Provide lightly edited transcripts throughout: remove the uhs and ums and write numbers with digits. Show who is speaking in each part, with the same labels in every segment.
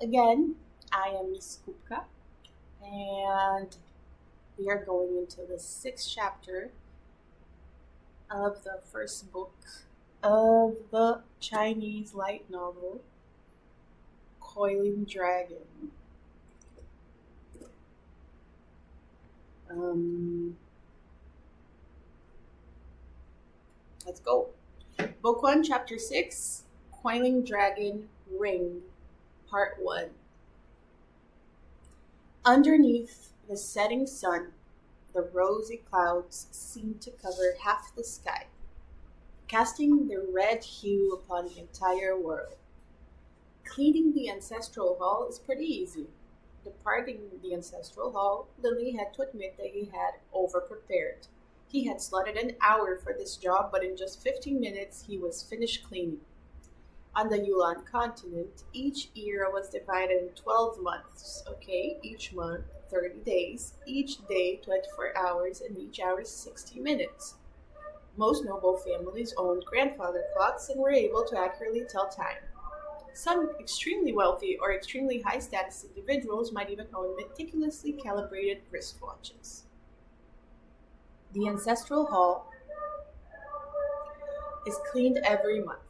Speaker 1: again. I am Miss Kupka, and we are going into the sixth chapter of the first book of the Chinese light novel, Coiling Dragon. Um, let's go. Book 1, Chapter 6, Coiling Dragon Ring, Part 1. Underneath the setting sun, the rosy clouds seemed to cover half the sky, casting their red hue upon the entire world. Cleaning the ancestral hall is pretty easy. Departing the ancestral hall, Lily had to admit that he had overprepared. He had slotted an hour for this job, but in just 15 minutes he was finished cleaning. On the Yulan continent, each era was divided in 12 months, okay? Each month, 30 days, each day, 24 hours, and each hour, 60 minutes. Most noble families owned grandfather clocks and were able to accurately tell time. Some extremely wealthy or extremely high status individuals might even own meticulously calibrated wristwatches. The ancestral hall is cleaned every month.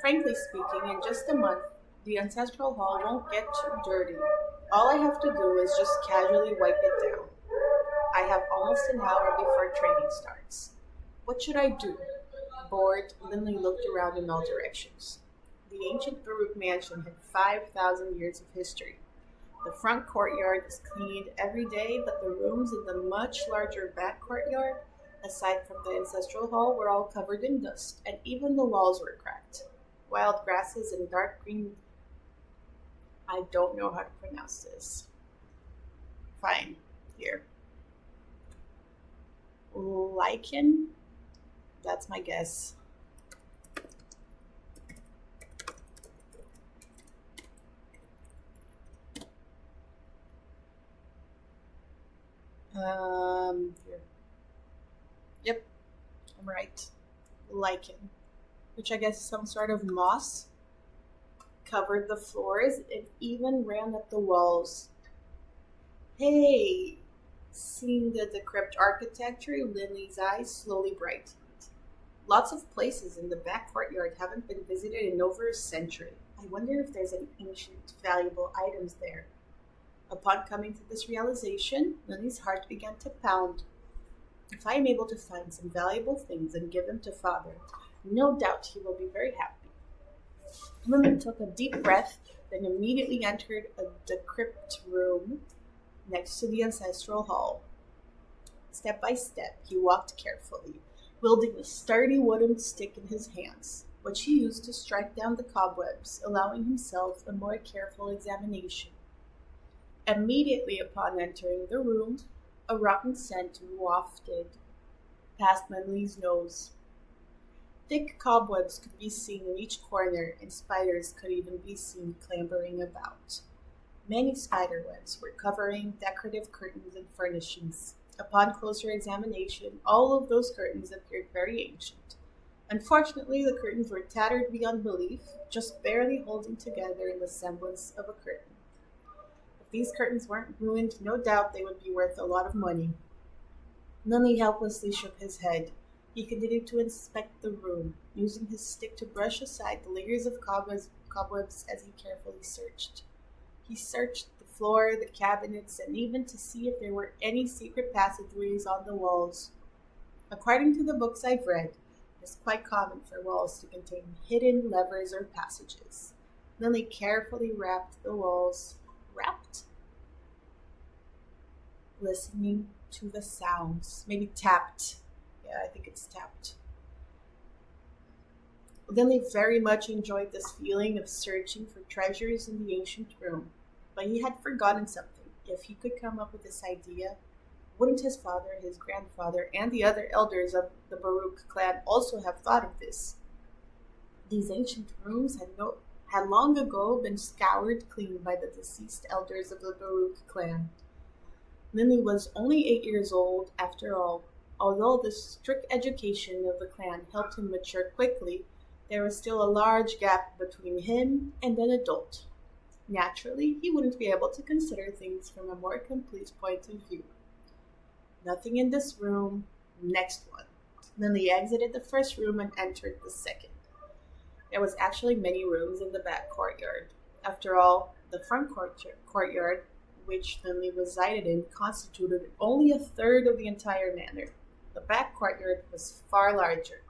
Speaker 1: Frankly speaking, in just a month, the ancestral hall won't get too dirty. All I have to do is just casually wipe it down. I have almost an hour before training starts. What should I do? Bored, Lindley looked around in all directions. The ancient Baruch mansion had 5,000 years of history. The front courtyard is cleaned every day, but the rooms in the much larger back courtyard, aside from the ancestral hall, were all covered in dust, and even the walls were cracked. Wild grasses and dark green. I don't know how to pronounce this. Fine, here. Lichen? That's my guess. Here. Yep, I'm right. Lichen, which I guess is some sort of moss, covered the floors and even ran up the walls. Hey! Seeing the decrepit architecture, Lindley's eyes slowly brightened. Lots of places in the back courtyard haven't been visited in over a century. I wonder if there's any ancient, valuable items there. Upon coming to this realization, Lily's heart began to pound. If I am able to find some valuable things and give them to Father, no doubt he will be very happy. Lily took a deep breath, then immediately entered a decrepit room next to the ancestral hall. Step by step, he walked carefully, wielding a sturdy wooden stick in his hands, which he used to strike down the cobwebs, allowing himself a more careful examination. Immediately upon entering the room, a rotten scent wafted past Lindley's nose. Thick cobwebs could be seen in each corner, and spiders could even be seen clambering about. Many spider webs were covering decorative curtains and furnishings. Upon closer examination, all of those curtains appeared very ancient. Unfortunately, the curtains were tattered beyond belief, just barely holding together in the semblance of a curtain. If these curtains weren't ruined, no doubt they would be worth a lot of money. Lily helplessly shook his head. He continued to inspect the room, using his stick to brush aside the layers of cobwebs as he carefully searched. He searched the floor, the cabinets, and even to see if there were any secret passageways on the walls. According to the books I've read, it is quite common for walls to contain hidden levers or passages. Lily carefully rapped the walls. Rapped? Listening to the sounds. Maybe tapped. Yeah, I think it's tapped. Lily very much enjoyed this feeling of searching for treasures in the ancient room, but he had forgotten something. If he could come up with this idea, wouldn't his father, his grandfather, and the other elders of the Baruch clan also have thought of this? These ancient rooms had long ago been scoured clean by the deceased elders of the Baruch clan. Lily was only 8 years old, after all. Although the strict education of the clan helped him mature quickly, there was still a large gap between him and an adult. Naturally, he wouldn't be able to consider things from a more complete point of view. Nothing in this room. Next one. Lily exited the first room and entered the second. There was actually many rooms in the back courtyard. After all, the front courtyard, which Lily resided in, constituted only a third of the entire manor. The back courtyard was far larger.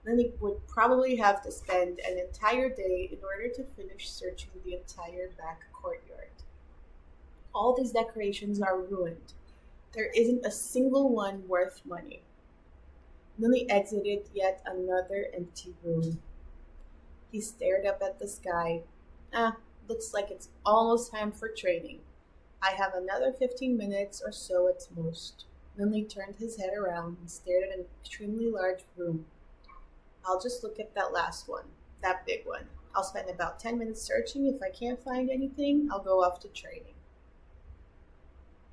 Speaker 1: Lily would probably have to spend an entire day in order to finish searching the entire back courtyard. All these decorations are ruined. There isn't a single one worth money. Lily exited yet another empty room. He stared up at the sky. Looks like it's almost time for training. I have another 15 minutes or so at most. Lily turned his head around and stared at an extremely large room. I'll just look at that last one, that big one. I'll spend about 10 minutes searching. If I can't find anything, I'll go off to training.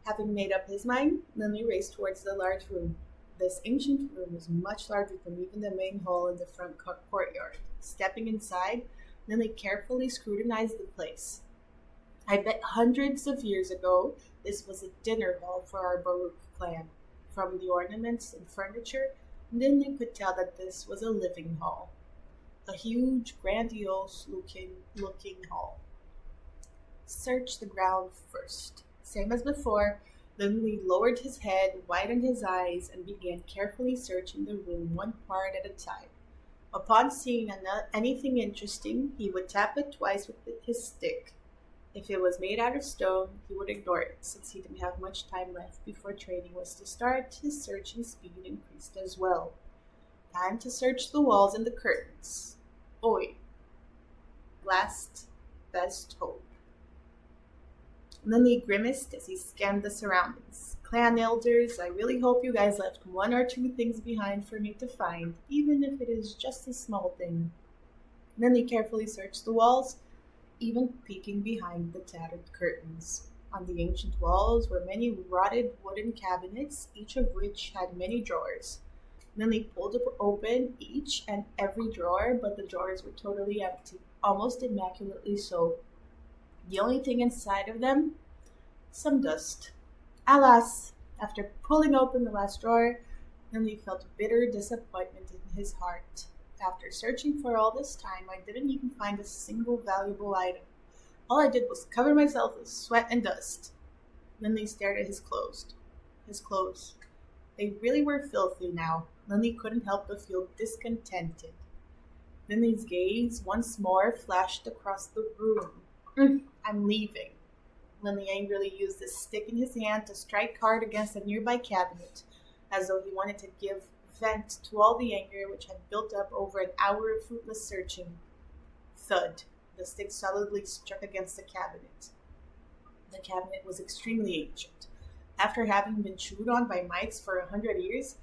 Speaker 1: Having made up his mind, Lily raced towards the large room. This ancient room was much larger than even the main hall in the front courtyard. Stepping inside, Lily carefully scrutinized the place. I bet hundreds of years ago this was a dinner hall for our Baruch clan. From the ornaments and furniture, Lily could tell that this was a living hall. A huge, grandiose looking hall. Search the ground first. Same as before, Lily lowered his head, widened his eyes, and began carefully searching the room one part at a time. Upon seeing anything interesting, he would tap it twice with his stick. If it was made out of stone, he would ignore it, since he didn't have much time left before training was to start. His searching speed increased as well. Time to search the walls and the curtains. Oi. Last best hope. Lily grimaced as he scanned the surroundings. Clan elders, I really hope you guys left one or two things behind for me to find, even if it is just a small thing. Lily carefully searched the walls, even peeking behind the tattered curtains. On the ancient walls were many rotted wooden cabinets, each of which had many drawers. Lily pulled open each and every drawer, but the drawers were totally empty, almost immaculately so. The only thing inside of them? Some dust. Alas! After pulling open the last drawer, Lily felt bitter disappointment in his heart. After searching for all this time, I didn't even find a single valuable item. All I did was cover myself with sweat and dust. Lily stared at his clothes. They really were filthy now. Lily couldn't help but feel discontented. Lily's gaze once more flashed across the room. I'm leaving. Lily angrily used the stick in his hand to strike hard against a nearby cabinet, as though he wanted to give vent to all the anger which had built up over an hour of fruitless searching. Thud. The stick solidly struck against the cabinet. The cabinet was extremely ancient. After having been chewed on by mice for 100 years,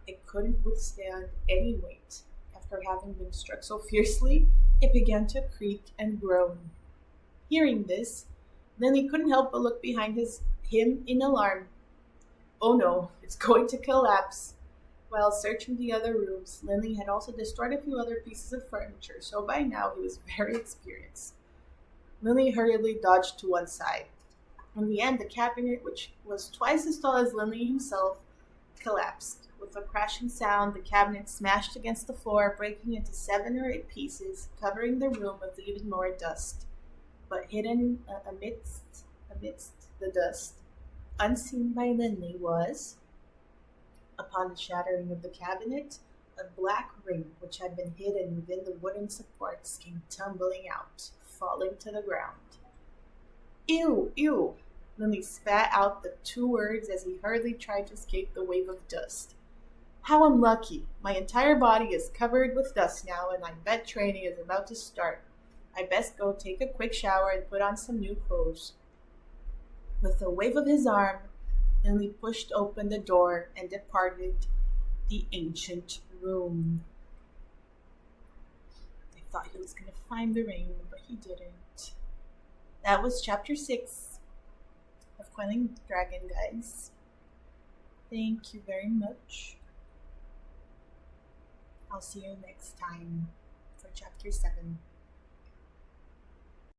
Speaker 1: it couldn't withstand any weight. After having been struck so fiercely, it began to creak and groan. Hearing this, Lily couldn't help but look behind him in alarm. Oh no, it's going to collapse. While searching the other rooms, Lily had also destroyed a few other pieces of furniture, so by now he was very experienced. Lily hurriedly dodged to one side. In the end, the cabinet, which was twice as tall as Lily himself, collapsed. With a crashing sound, the cabinet smashed against the floor, breaking into 7 or 8 pieces, covering the room with even more dust. But hidden amidst the dust, unseen by Lily, was, upon the shattering of the cabinet, a black ring which had been hidden within the wooden supports came tumbling out, falling to the ground. Ew, ew! Lily spat out the 2 words as he hurriedly tried to escape the wave of dust. How unlucky! My entire body is covered with dust now, and I bet training is about to start. I best go take a quick shower and put on some new clothes. With a wave of his arm, Lily pushed open the door and departed the ancient room. I thought he was going to find the ring, but he didn't. That was chapter 6 of Coiling Dragon, guys. Thank you very much. I'll see you next time for chapter 7.